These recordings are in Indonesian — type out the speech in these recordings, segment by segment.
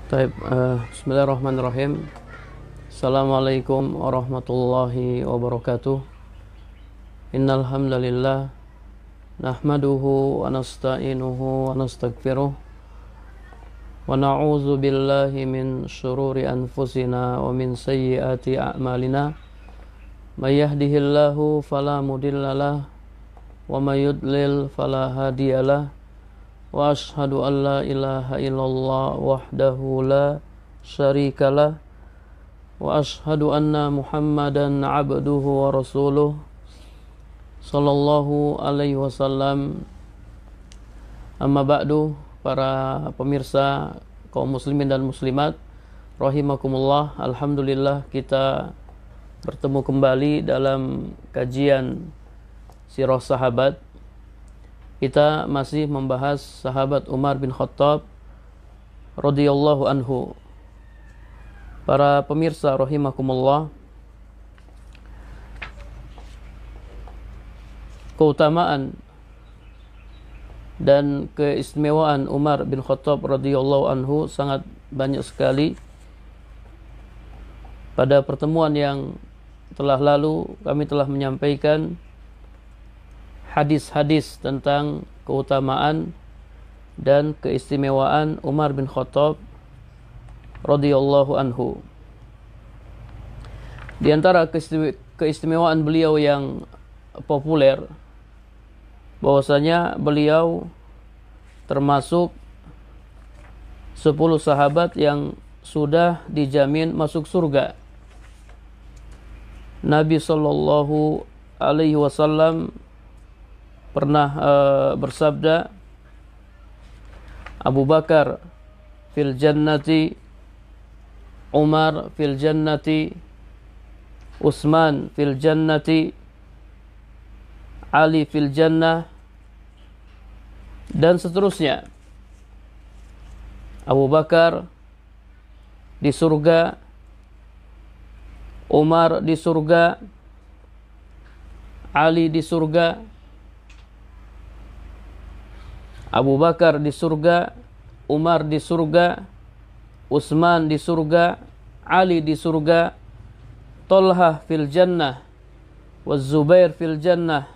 Bismillahirrahmanirrahim. Assalamualaikum warahmatullahi wabarakatuh. Innal hamdalillah nahmaduhu wa nasta'inuhu wa nastaghfiruh wa na'udzu billahi min syururi anfusina wa min sayyiati a'malina. May yahdihillahu fala mudhillalah wa may yudlil fala hadiyalah. Wa ashhadu an la ilaha illallah wahdahu la syarikalah wa ashhadu anna Muhammadan abduhu wa rasuluh sallallahu alaihi wasallam. Amma ba'du, para pemirsa kaum muslimin dan muslimat rahimakumullah. Alhamdulillah kita bertemu kembali dalam kajian sirah sahabat. Kita masih membahas sahabat Umar bin Khattab radhiyallahu anhu. Para pemirsa rahimakumullah, keutamaan dan keistimewaan Umar bin Khattab radhiyallahu anhu sangat banyak sekali. Pada pertemuan yang telah lalu kami telah menyampaikan hadis-hadis tentang keutamaan dan keistimewaan Umar bin Khattab radhiyallahu anhu. Di antara keistimewaan beliau yang populer, bahwasanya beliau termasuk 10 sahabat yang sudah dijamin masuk surga. Nabi sallallahu alaihi wasallam pernah bersabda, Abu Bakar fil jannati, Umar fil jannati, Utsman fil jannati, Ali fil jannah, dan seterusnya. Abu Bakar di surga, Umar di surga, Ali di surga, Abu Bakar di surga, Umar di surga, Utsman di surga, Ali di surga, Thalhah fil jannah, wa Zubair fil jannah,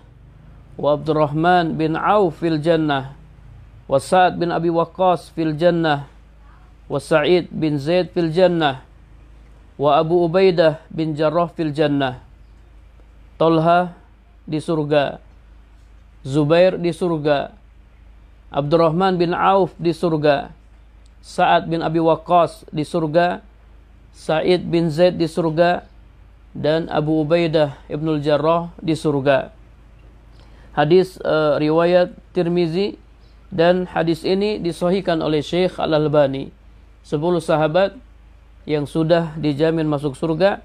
wa Abdurrahman bin Auf fil jannah, wa Sa'ad bin Abi Waqqas fil jannah, wa Sa'id bin Zaid fil jannah, wa Abu Ubaidah bin Jarrah fil jannah. Thalhah di surga, Zubair di surga, Abdurrahman bin Auf di surga, Sa'ad bin Abi Waqqas di surga, Sa'id bin Zaid di surga, dan Abu Ubaidah ibnul Jarrah di surga. Hadis riwayat Tirmizi, dan hadis ini disahihkan oleh Syekh Al-Albani. 10 sahabat yang sudah dijamin masuk surga,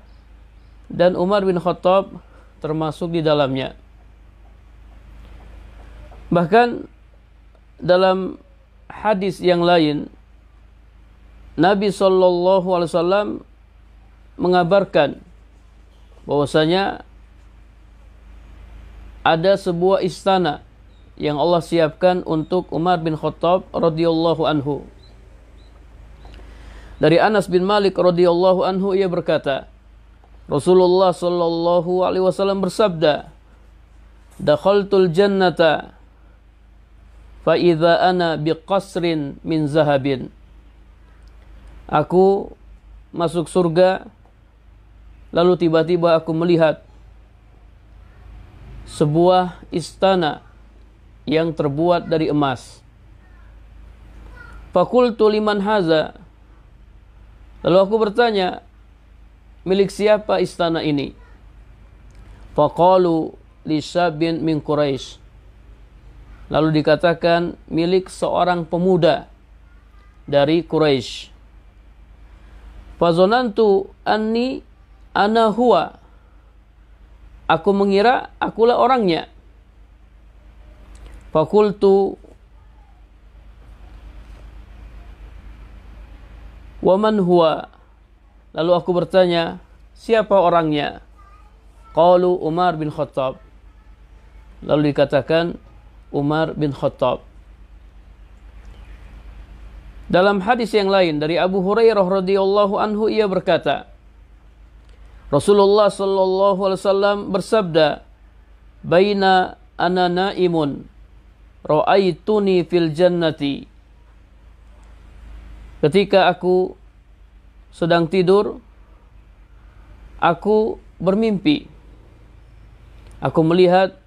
dan Umar bin Khattab termasuk di dalamnya. Bahkan dalam hadis yang lain, Nabi SAW mengabarkan bahwasanya ada sebuah istana yang Allah siapkan untuk Umar bin Khattab radhiyallahu anhu. Dari Anas bin Malik radhiyallahu anhu, ia berkata, Rasulullah SAW bersabda, "Dakhaltul jannata fa idza ana biqasrin min zahabin." Aku masuk surga, lalu tiba-tiba aku melihat sebuah istana yang terbuat dari emas. Faqultu liman haza? Lalu aku bertanya, milik siapa istana ini? Faqalu li syabin min Quraisy. Lalu dikatakan milik seorang pemuda dari Quraisy. Fazonantu anni ana huwa. Aku mengira akulah orangnya. Fakultu waman huwa. Lalu aku bertanya, siapa orangnya? Qalu Umar bin Khattab. Lalu dikatakan Umar bin Khattab. Dalam hadis yang lain dari Abu Hurairah radhiyallahu anhu, ia berkata, Rasulullah sallallahu alaihi wasallam bersabda, "Baina ana naimun, ra'aituni fil jannati." Ketika aku sedang tidur, aku bermimpi. Aku melihat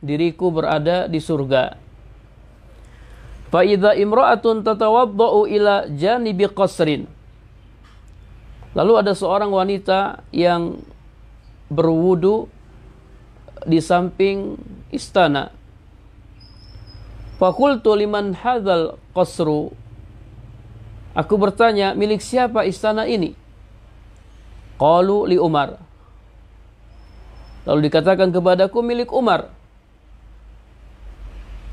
diriku berada di surga. Fa idza imra'atun tatawaddau ila janibi qasrin. Lalu ada seorang wanita yang berwudu di samping istana. Fa qultu liman hadzal qasru. Aku bertanya, milik siapa istana ini? Qalu li Umar. Lalu dikatakan kepadaku, milik Umar.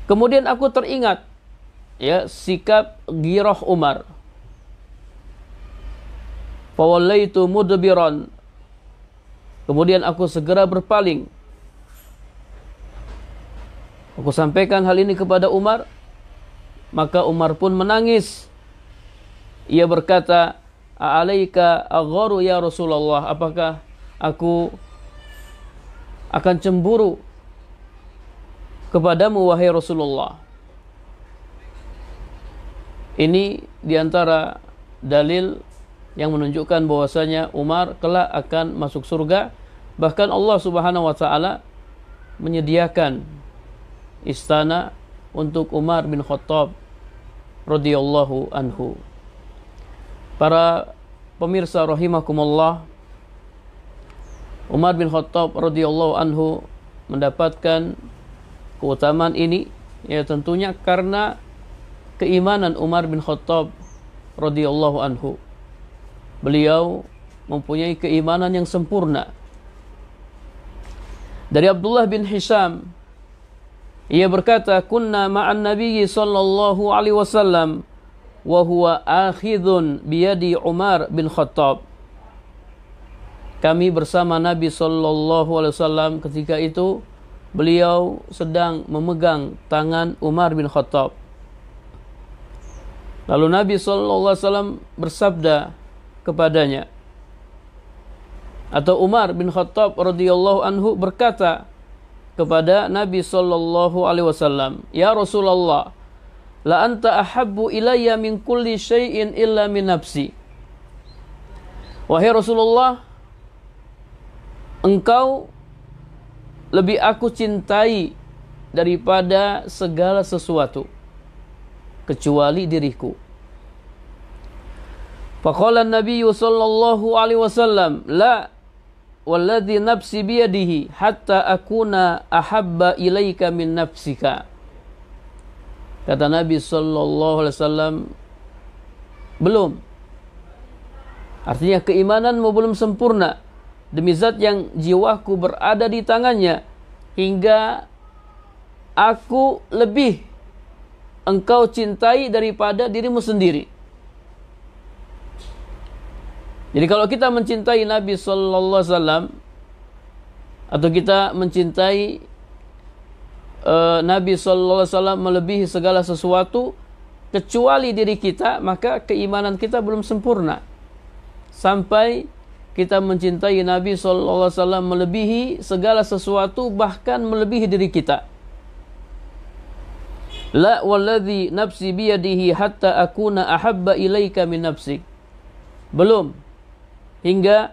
Kemudian aku teringat sikap girah Umar. Fawallaitu mudbiran. Kemudian aku segera berpaling. Aku sampaikan hal ini kepada Umar, maka Umar pun menangis. Ia berkata, "A'alaika agharu ya Rasulullah?" Apakah aku akan cemburu kepadamu wahai Rasulullah? Ini diantara dalil yang menunjukkan bahwasanya Umar kelak akan masuk surga. Bahkan Allah Subhanahu wa taala menyediakan istana untuk Umar bin Khattab radhiyallahu anhu. Para pemirsa rahimakumullah, Umar bin Khattab radhiyallahu anhu mendapatkan keutamaan ini tentunya karena keimanan Umar bin Khattab radhiyallahu anhu. Beliau mempunyai keimanan yang sempurna. Dari Abdullah bin Hisham, ia berkata, "Kunna ma'an Nabi sallallahu alaihi wasallam wa huwa akhidhun biyadi Umar bin Khattab." Kami bersama Nabi sallallahu alaihi wasallam ketika itu beliau sedang memegang tangan Umar bin Khattab. Lalu Nabi sallallahu alaihi wasallam bersabda kepadanya, atau Umar bin Khattab radhiyallahu anhu berkata kepada Nabi sallallahu alaihi wasallam, "Ya Rasulullah, la anta ahabbu ilayya min kulli syai'in illa min nafsi." Wahai Rasulullah, engkau lebih aku cintai daripada segala sesuatu kecuali diriku. Faqala an-nabiy sallallahu alaihi wasallam, "La walladhi nafsi biyadihi hatta akuna ahabba ilaika min nafsika." Kata Nabi sallallahu alaihi wasallam, belum. Artinya keimananmu belum sempurna. Demi zat yang jiwaku berada di tangannya, hingga aku lebih engkau cintai daripada dirimu sendiri. Jadi kalau kita mencintai Nabi sallallahu alaihi wasallam, atau kita mencintai Nabi sallallahu alaihi wasallam melebihi segala sesuatu kecuali diri kita, maka keimanan kita belum sempurna. Sampai kita mencintai Nabi sallallahu alaihi wasallam melebihi segala sesuatu, bahkan melebihi diri kita. La walladhi nafsi biyadihi hatta akuna ahabba ilaika min nafsik. Belum. Hingga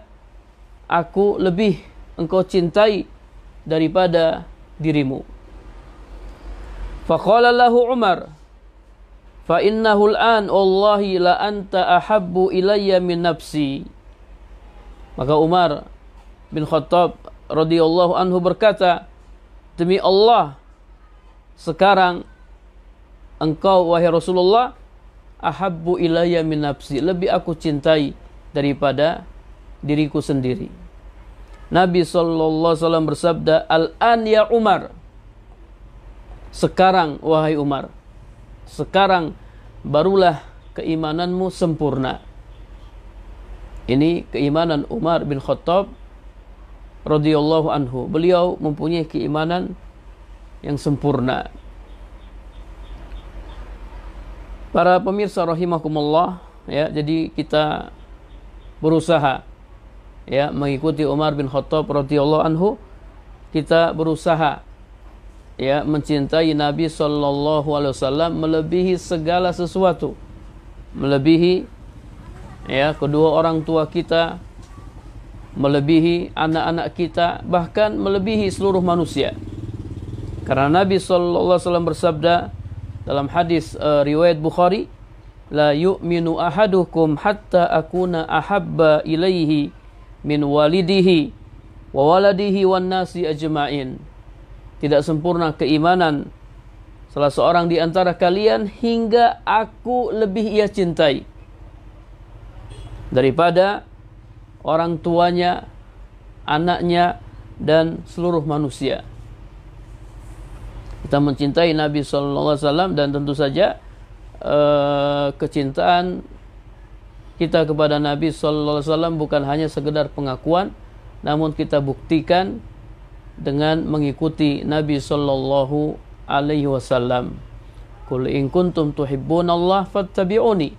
aku lebih engkau cintai daripada dirimu. Faqala lahu Umar, fa innahu al'an wallahi la anta ahabbu ilayya min nafsi. Maka Umar bin Khattab radhiyallahu anhu berkata, "Demi Allah, sekarang engkau wahai Rasulullah ahabbu ilayya min nafsi, lebih aku cintai daripada diriku sendiri." Nabi sallallahu alaihi wasallam bersabda, "Al-an ya Umar." Sekarang wahai Umar, sekarang barulah keimananmu sempurna. Ini keimanan Umar bin Khattab radhiyallahu anhu. Beliau mempunyai keimanan yang sempurna. Para pemirsa rahimakumullah, ya, jadi kita berusaha ya mengikuti Umar bin Khattab radhiyallahu anhu. Kita berusaha ya mencintai Nabi sallallahu alaihi wasallam melebihi segala sesuatu. Melebihi ya kedua orang tua kita, melebihi anak-anak kita, bahkan melebihi seluruh manusia. Karena Nabi sallallahu alaihi wasallam bersabda dalam hadis riwayat Bukhari, la yu'minu ahadukum hatta akuna ahabba ilaihi min walidihi wa waladihi wan nasi ajma'in. Tidak sempurna keimanan salah seorang di antara kalian hingga aku lebih ia cintai daripada orang tuanya, anaknya, dan seluruh manusia. Kita mencintai Nabi sallallahu alaihi wasallam, dan tentu saja kecintaan kita kepada Nabi sallallahu alaihi wasallam bukan hanya sekedar pengakuan, namun kita buktikan dengan mengikuti Nabi sallallahu alaihi wasallam. Qul in kuntum tuhibbunallaha fattabi'uni.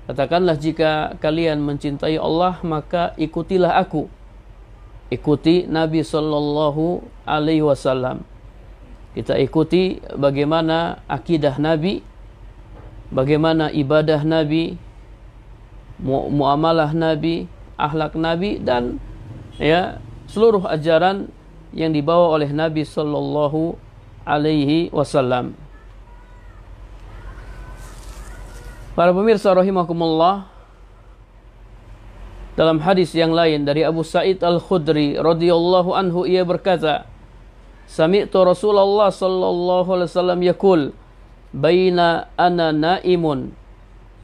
Katakanlah, jika kalian mencintai Allah, maka ikutilah aku. Ikuti Nabi sallallahu alaihi wasallam. Kita ikuti bagaimana akidah Nabi, bagaimana ibadah Nabi, muamalah Nabi, akhlak Nabi, dan ya seluruh ajaran yang dibawa oleh Nabi sallallahu alaihi wasallam. Para pemirsa rahimakumullah, dalam hadis yang lain dari Abu Sa'id Al-Khudri radhiyallahu anhu, ia berkata, sami'tu Rasulullah sallallahu alaihi wasallam yaqul, baina ana naimun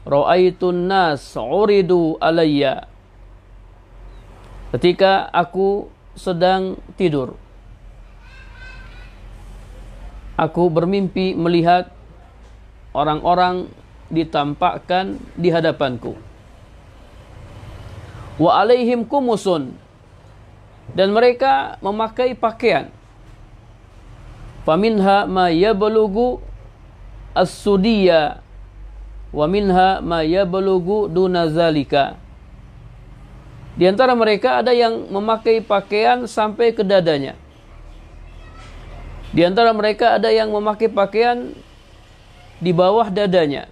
ra'aitun nas uridu alayya. Ketika aku sedang tidur, aku bermimpi melihat orang-orang ditampakkan di hadapanku. Wa alaihim kumusun, dan mereka memakai pakaian. Faminha ma yablughu as-sudiyya wa minha ma yablughu duna zalika. Di antara mereka ada yang memakai pakaian sampai ke dadanya. Di antara mereka ada yang memakai pakaian di bawah dadanya.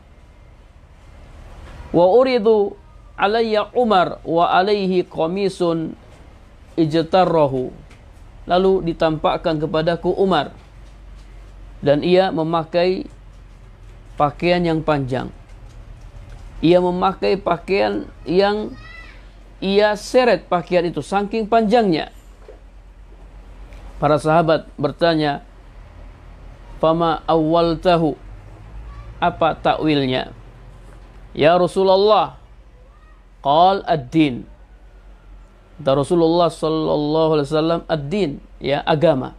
Wa uridu alayya Umar wa alaihi qamisun ijtarrahu. Lalu ditampakkan kepadaku Umar, dan ia memakai pakaian yang panjang. Ia memakai pakaian yang ia seret pakaian itu saking panjangnya. Para sahabat bertanya, fama awwaltahu, apa takwilnya? Ya Rasulullah, qal ad-din. Kata Rasulullah sallallahu alaihi wasallam, ad-din, ya agama.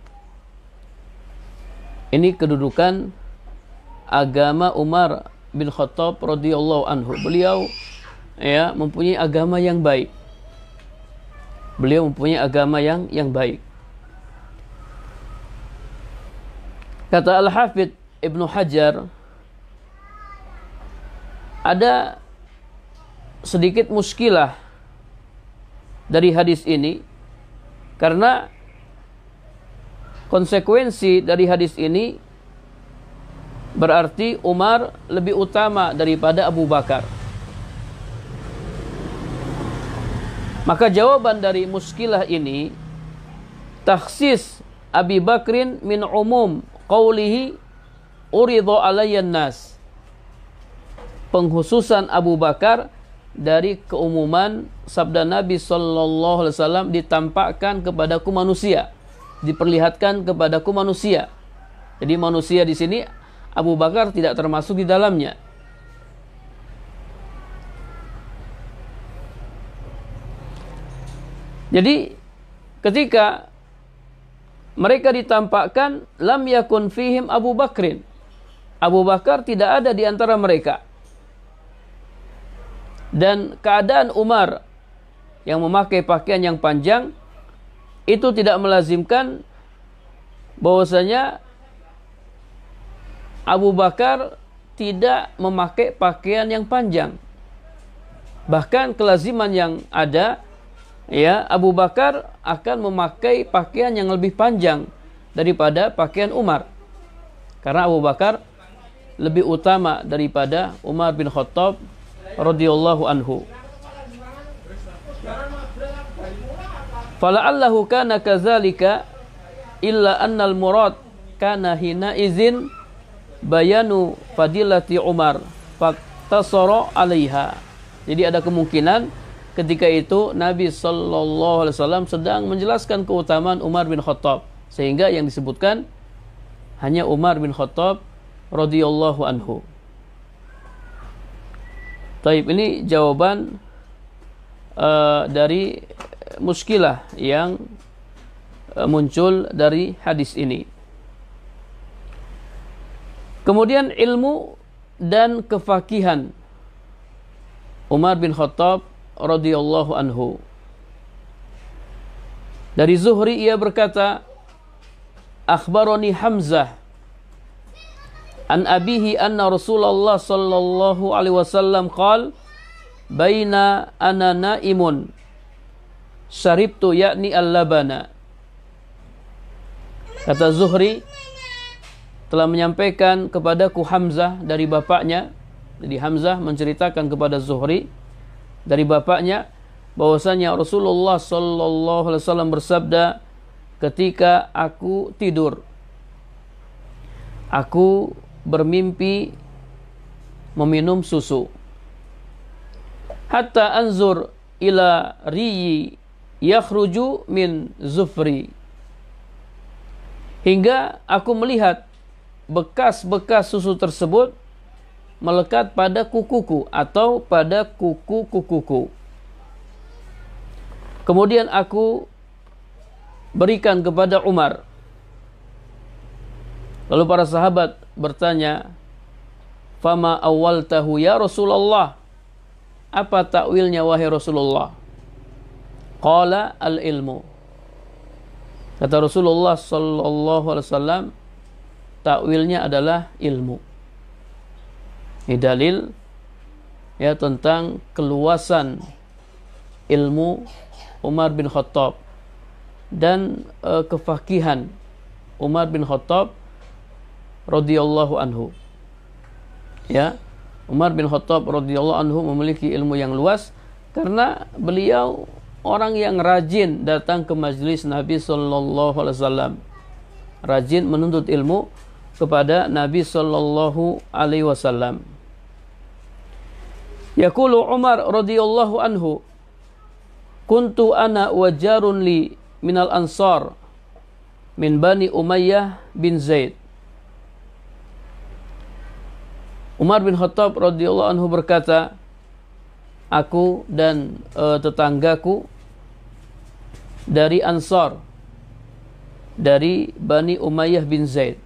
Ini kedudukan agama Umar bin Khattab radhiyallahu anhu. Beliau ya mempunyai agama yang baik. Beliau mempunyai agama yang baik. Kata Al-Hafidh Ibnu Hajar, ada sedikit muskilah dari hadis ini, karena konsekuensi dari hadis ini berarti Umar lebih utama daripada Abu Bakar. Maka jawaban dari muskilah ini, takhsis Abi Bakrin min umum qawlihi uridho alayyan nas. Penghususan Abu Bakar dari keumuman sabda Nabi sallallahu alaihi wasallam, ditampakkan kepadaku manusia, diperlihatkan kepadaku manusia. Jadi manusia di sini Abu Bakar tidak termasuk di dalamnya. Jadi ketika mereka ditampakkan, lam yakun fihim Abu Bakrin. Abu Bakar tidak ada di antara mereka. Dan keadaan Umar yang memakai pakaian yang panjang itu tidak melazimkan bahwasanya Abu Bakar tidak memakai pakaian yang panjang. Bahkan kelaziman yang ada, ya, Abu Bakar akan memakai pakaian yang lebih panjang daripada pakaian Umar. Karena Abu Bakar lebih utama daripada Umar bin Khattab radhiyallahu anhu. Fala'allahu kana kadzalika illa annal murad kana hina izin bayanu fadilati Umar faktasara 'alaiha. Jadi ada kemungkinan ketika itu Nabi sallallahu alaihi wasallam sedang menjelaskan keutamaan Umar bin Khattab, sehingga yang disebutkan hanya Umar bin Khattab radhiyallahu anhu. Taib, ini jawaban dari muskilah yang muncul dari hadis ini. Kemudian ilmu dan kefakihan Umar bin Khattab radhiyallahu anhu. Dari Zuhri ia berkata, akhbarani Hamzah an abihi anna Rasulullah sallallahu alaihi wasallam qala baina ana naimun syaribtu yakni al-labana. Kata Zuhri, telah menyampaikan kepadaku Hamzah dari bapaknya. Jadi Hamzah menceritakan kepada Zuhri dari bapaknya bahwasanya Rasulullah sallallahu alaihi wasallam bersabda, ketika aku tidur, aku bermimpi meminum susu. Hatta anzur ila riyi yakhruju min zufri. Hingga aku melihat bekas-bekas susu tersebut melekat pada kukuku atau pada kuku-kukuku. Kemudian aku berikan kepada Umar. Lalu para sahabat bertanya, fama awwaltahu ya Rasulullah? Apa takwilnya wahai Rasulullah? Qala al-ilmu. Kata Rasulullah sallallahu alaihi wasallam, takwilnya adalah ilmu. Ini dalil ya tentang keluasan ilmu Umar bin Khattab dan kefakihan Umar bin Khattab radhiyallahu anhu. Ya, Umar bin Khattab radhiyallahu anhu memiliki ilmu yang luas karena beliau orang yang rajin datang ke majelis Nabi sallallahu alaihi wasallam. Rajin menuntut ilmu kepada Nabi sallallahu alaihi wasallam. Yaqulu Umar radhiyallahu anhu, kuntu ana wa jarun li minal ansar min Bani Umayyah bin Zaid. Umar bin Khattab radhiyallahu anhu berkata, aku dan tetanggaku dari Ansar, dari Bani Umayyah bin Zaid.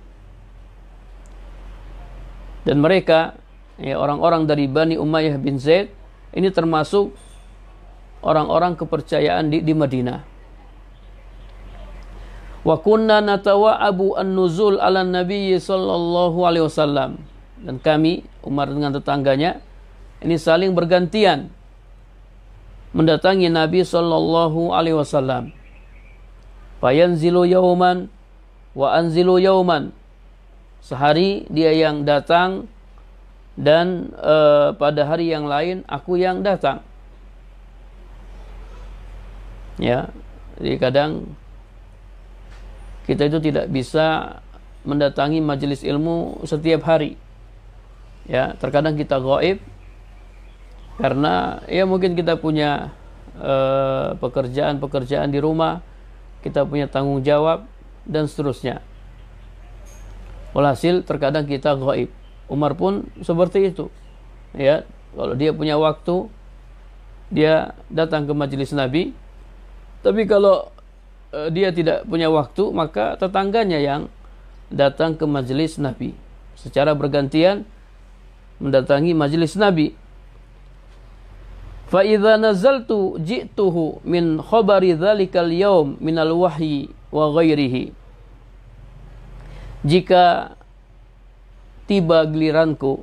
Dan mereka, ya, orang-orang dari Bani Umayyah bin Zaid ini termasuk orang-orang kepercayaan di Madinah. Wa kunna natawa'abu an-nuzul ala Nabi sallallahu alaihi wasallam. Dan kami, Umar dengan tetangganya, ini saling bergantian mendatangi Nabi sallallahu alaihi wasallam. Fayanzilu yauman wa anzilu yauman. Sehari dia yang datang dan pada hari yang lain aku yang datang. Ya, jadi kadang kita itu tidak bisa mendatangi majelis ilmu setiap hari. Ya, terkadang kita gaib karena ya mungkin kita punya pekerjaan-pekerjaan di rumah, kita punya tanggung jawab dan seterusnya. Walhasil terkadang kita gaib. Umar pun seperti itu. Ya, kalau dia punya waktu, dia datang ke majelis Nabi. Tapi kalau dia tidak punya waktu, maka tetangganya yang datang ke majelis Nabi. Secara bergantian mendatangi majelis Nabi. Fa idza nazaltu ji'tuhu min khabari dzalikal yaum minal wahyi wa ghairihi. Jika tiba giliranku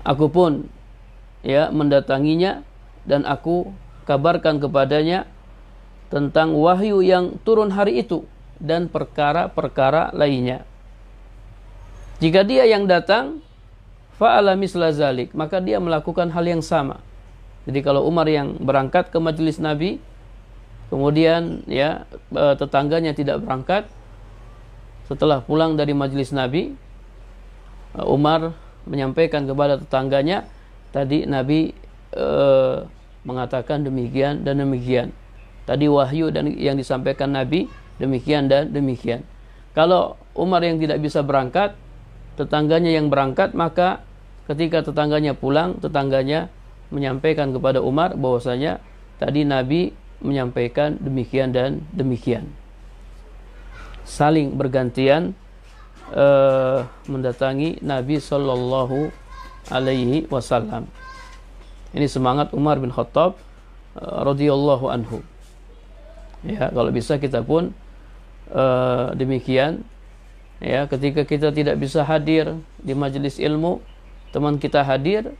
Aku pun ya mendatanginya dan aku kabarkan kepadanya tentang wahyu yang turun hari itu dan perkara-perkara lainnya. Jika dia yang datang, fa'ala misla zalik, maka dia melakukan hal yang sama. Jadi kalau Umar yang berangkat ke majelis Nabi, kemudian ya tetangganya tidak berangkat, setelah pulang dari majelis Nabi, Umar menyampaikan kepada tetangganya, tadi Nabi mengatakan demikian dan demikian. Tadi wahyu dan yang disampaikan Nabi demikian dan demikian. Kalau Umar yang tidak bisa berangkat, tetangganya yang berangkat, maka ketika tetangganya pulang, tetangganya menyampaikan kepada Umar bahwasanya tadi Nabi menyampaikan demikian dan demikian. Saling bergantian mendatangi Nabi Sallallahu Alaihi Wasallam. Ini semangat Umar bin Khattab radhiyallahu anhu. Ya, kalau bisa kita pun demikian. Ya, ketika kita tidak bisa hadir di majelis ilmu, teman kita hadir,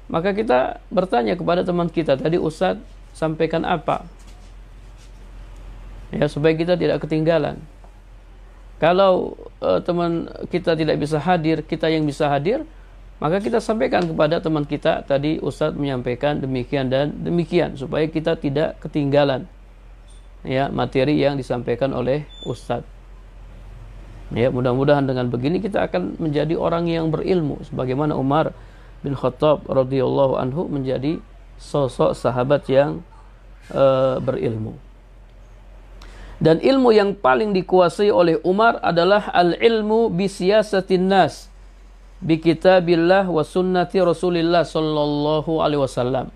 maka kita bertanya kepada teman kita, tadi Ustaz sampaikan apa? Ya, supaya kita tidak ketinggalan. Kalau teman kita tidak bisa hadir, kita yang bisa hadir, maka kita sampaikan kepada teman kita, tadi Ustaz menyampaikan demikian dan demikian, supaya kita tidak ketinggalan ya materi yang disampaikan oleh Ustaz. Ya, mudah-mudahan dengan begini kita akan menjadi orang yang berilmu sebagaimana Umar bin Khattab radhiyallahu anhu menjadi sosok sahabat yang berilmu. Dan ilmu yang paling dikuasai oleh Umar adalah al-ilmu bi siyasatin nas bi kitabillah wa sunnati Rasulillah sallallahu alaihi wasallam.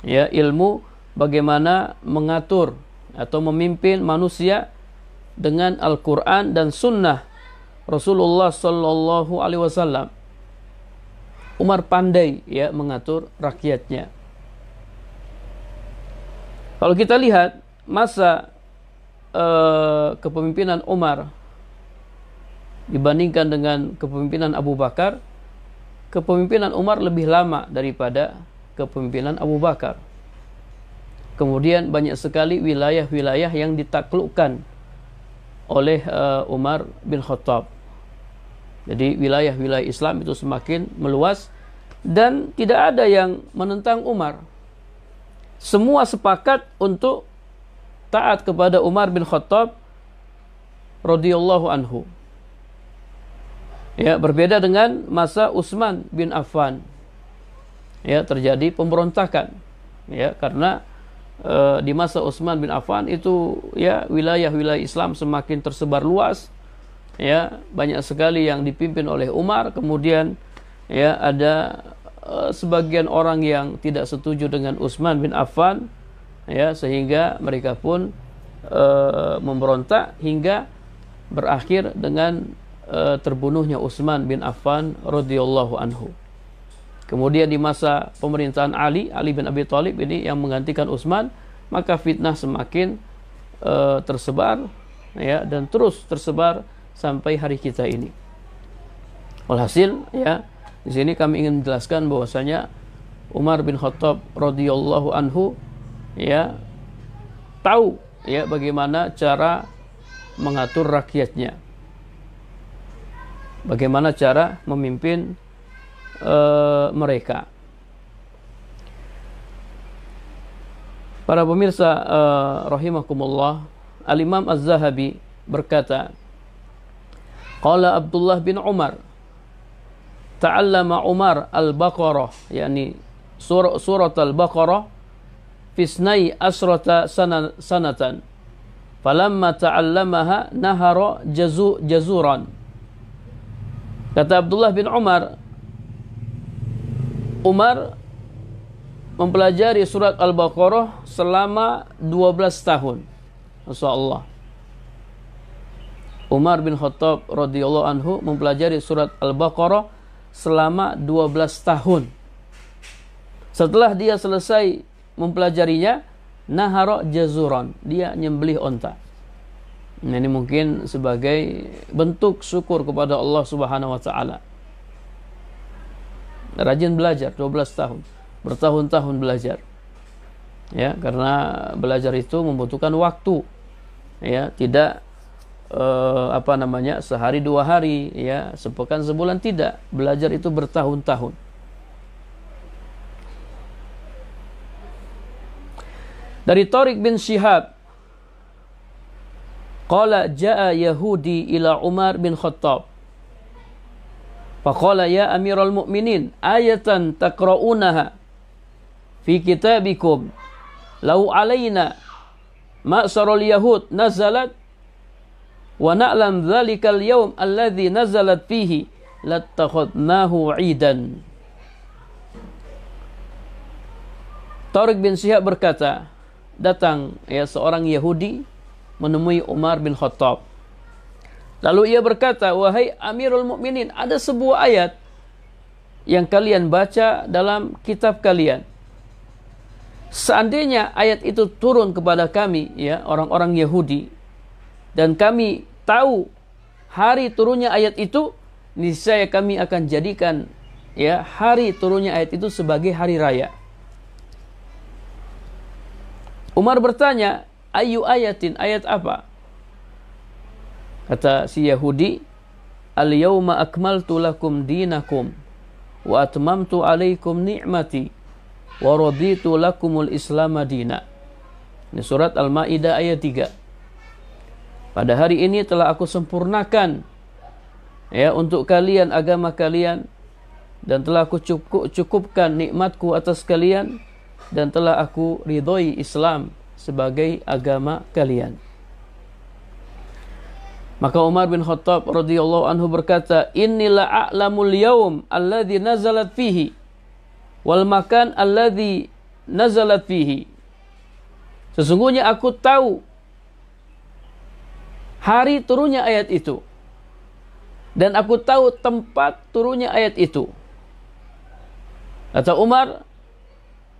Ya, ilmu bagaimana mengatur atau memimpin manusia dengan Al-Quran dan Sunnah Rasulullah Sallallahu Alaihi Wasallam. Umar pandai ya mengatur rakyatnya. Kalau kita lihat masa kepemimpinan Umar dibandingkan dengan kepemimpinan Abu Bakar, kepemimpinan Umar lebih lama daripada kepemimpinan Abu Bakar. Kemudian banyak sekali wilayah-wilayah yang ditaklukkan oleh Umar bin Khattab. Jadi wilayah-wilayah Islam itu semakin meluas dan tidak ada yang menentang Umar. Semua sepakat untuk taat kepada Umar bin Khattab radhiyallahu anhu. Ya, berbeda dengan masa Utsman bin Affan. Ya, terjadi pemberontakan. Ya, karena di masa Utsman bin Affan itu ya wilayah-wilayah Islam semakin tersebar luas, ya banyak sekali yang dipimpin oleh Umar. Kemudian ya ada sebagian orang yang tidak setuju dengan Utsman bin Affan, ya sehingga mereka pun memberontak hingga berakhir dengan terbunuhnya Utsman bin Affan radhiyallahu anhu. Kemudian di masa pemerintahan Ali bin Abi Thalib ini yang menggantikan Utsman, maka fitnah semakin tersebar ya dan terus tersebar sampai hari kita ini. Walhasil ya, di sini kami ingin menjelaskan bahwasanya Umar bin Khattab radhiyallahu anhu ya tahu ya bagaimana cara mengatur rakyatnya. Bagaimana cara memimpin mereka. Para pemirsa rahimakumullah, Al-Imam Az-Zahabi berkata, qala Abdullah bin Umar, ta'allama Umar al-Baqarah, yakni surat al-Baqarah fi isnai asrata sanatan, falamma ta'allamaha nahara jazuran. Kata Abdullah bin Umar, Umar mempelajari surat Al-Baqarah selama 12 tahun. Masyaallah. Umar bin Khattab radhiyallahu anhu mempelajari surat Al-Baqarah selama 12 tahun. Setelah dia selesai mempelajarinya, nahara jazuran, dia nyembelih onta. Nah, ini mungkin sebagai bentuk syukur kepada Allah Subhanahu wa taala. rajin belajar 12 tahun, bertahun-tahun belajar. Ya, karena belajar itu membutuhkan waktu. Ya, tidak sehari 2 hari, ya, sepekan sebulan, tidak. Belajar itu bertahun-tahun. Dari Tariq bin Syihab, qala jaa Yahudi ila Umar bin Khattab. Faqala ya Amirul Mu'minin, ayatan taqra'unaha fi kitabikum law alaina ma'sarul yahud nazalat wa na'lam dhalikal yawm alladhi nazalat fihi lattakhadnahu 'idan. Tariq bin Syihab berkata, datang seorang Yahudi menemui Umar bin Khattab. Lalu ia berkata, wahai Amirul Mukminin, ada sebuah ayat yang kalian baca dalam kitab kalian. Seandainya ayat itu turun kepada kami, ya, orang-orang Yahudi, dan kami tahu hari turunnya ayat itu, niscaya kami akan jadikan, ya, hari turunnya ayat itu sebagai hari raya. Umar bertanya, ayu ayatin, ayat apa? Kata si Yahudi, al-yawma akmaltu lakum dinakum wa atmamtu alaikum ni'mati wa raditu lakumul islam dina. Ini surat Al-Maidah ayat 3. Pada hari ini telah aku sempurnakan, ya, untuk kalian agama kalian, dan telah aku cukupkan nikmatku atas kalian, dan telah aku ridhoi Islam sebagai agama kalian. Maka Umar bin Khattab radhiyallahu anhu berkata, innila a'lamul yawm alladhi nazalat fihi wal makan alladhi nazalat fihi. Sesungguhnya aku tahu hari turunnya ayat itu, dan aku tahu tempat turunnya ayat itu. Kata Umar,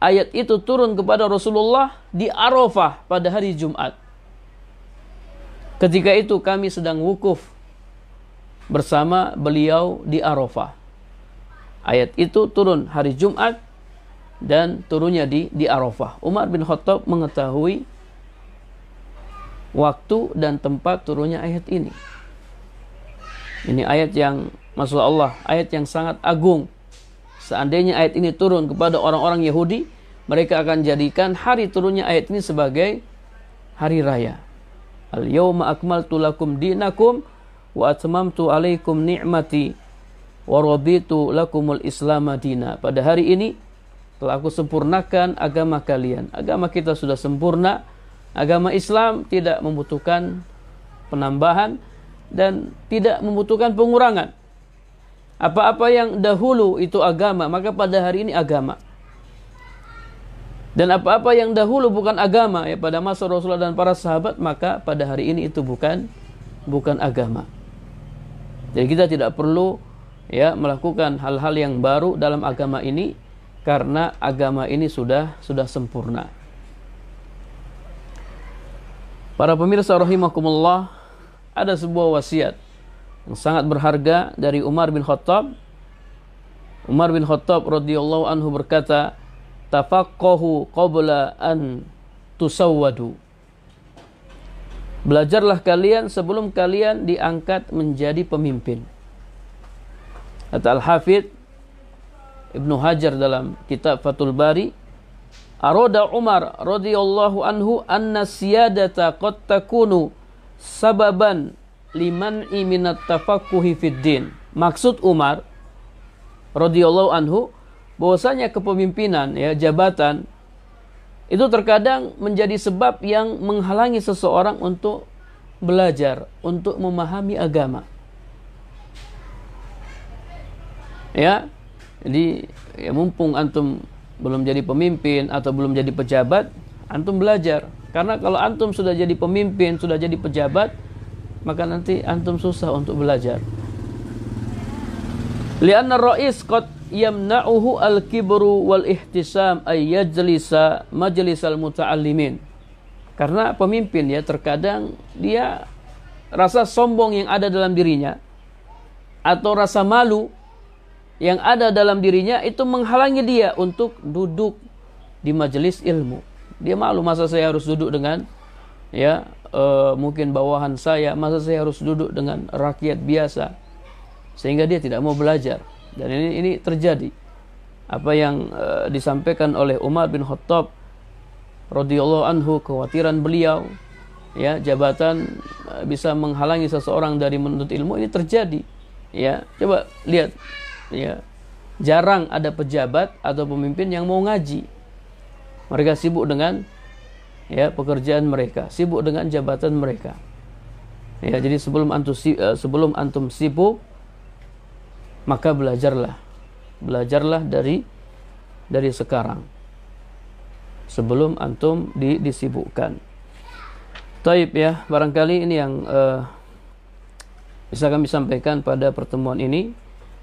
ayat itu turun kepada Rasulullah di Arafah pada hari Jumat. Ketika itu kami sedang wukuf bersama beliau di Arafah. Ayat itu turun hari Jumat dan turunnya di Arafah. Umar bin Khattab mengetahui waktu dan tempat turunnya ayat ini. Ini ayat yang, Masya Allah, ayat yang sangat agung. Seandainya ayat ini turun kepada orang-orang Yahudi, mereka akan jadikan hari turunnya ayat ini sebagai hari raya. Al-yawma akmaltu lakum dinakum wa atmamtu alaikum ni'mati wa raditu lakumul islam dina. Pada hari ini telah aku sempurnakan agama kalian. Agama kita sudah sempurna. Agama Islam tidak membutuhkan penambahan dan tidak membutuhkan pengurangan. Apa-apa yang dahulu itu agama, maka pada hari ini agama. Dan apa-apa yang dahulu bukan agama, ya, pada masa Rasulullah dan para sahabat, maka pada hari ini itu bukan agama. Jadi kita tidak perlu, ya, melakukan hal-hal yang baru dalam agama ini, karena agama ini sudah sempurna. Para pemirsa rahimakumullah, ada sebuah wasiat yang sangat berharga dari Umar bin Khattab. Umar bin Khattab radhiyallahu anhu berkata, tafaqahu qabla an tusawwadu. Belajarlah kalian sebelum kalian diangkat menjadi pemimpin. Kata Al-Hafidh Ibnu Hajar dalam kitab Fathul Bari, arada Umar radhiyallahu anhu anna siyadata qad takunu sababan liman'i minat tafaqquhi fid din. Maksud Umar radhiyallahu anhu bahwasanya kepemimpinan, ya, jabatan itu terkadang menjadi sebab yang menghalangi seseorang untuk belajar, untuk memahami agama. Ya, jadi, ya, mumpung antum belum jadi pemimpin atau belum jadi pejabat, antum belajar. Karena kalau antum sudah jadi pemimpin, sudah jadi pejabat, maka nanti antum susah untuk belajar. Lianna ar-rais qad yamna'uhu al-kibru wal ihtisam ay yajlisa majlisal muta'allimin. Karena pemimpin, ya, terkadang dia rasa sombong yang ada dalam dirinya atau rasa malu yang ada dalam dirinya itu menghalangi dia untuk duduk di majelis ilmu. Dia malu, masa saya harus duduk dengan mungkin bawahan saya, masa saya harus duduk dengan rakyat biasa, sehingga dia tidak mau belajar. Dan ini terjadi. Apa yang disampaikan oleh Umar bin Khattab radhiyallahu anhu, kekhawatiran beliau jabatan bisa menghalangi seseorang dari menuntut ilmu, ini terjadi. Coba lihat, jarang ada pejabat atau pemimpin yang mau ngaji. Mereka sibuk dengan pekerjaan mereka, sibuk dengan jabatan mereka. Jadi sebelum antum sibuk, maka belajarlah dari sekarang, sebelum antum disibukkan. Taib barangkali ini yang bisa kami sampaikan pada pertemuan ini.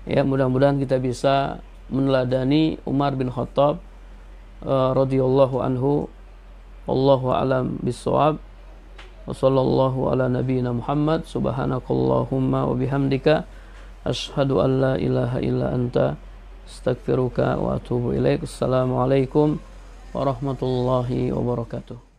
Mudah-mudahan kita bisa meneladani Umar bin Khattab radhiyallahu anhu. Wallahu a'lam bissawab. Wa sallallahu ala nabiyyina Muhammad. Subhanakallahumma wa bihamdika asyhadu an la ilaha illa anta astaghfiruka wa atubu ilaik. Assalamualaikum warahmatullahi wabarakatuh.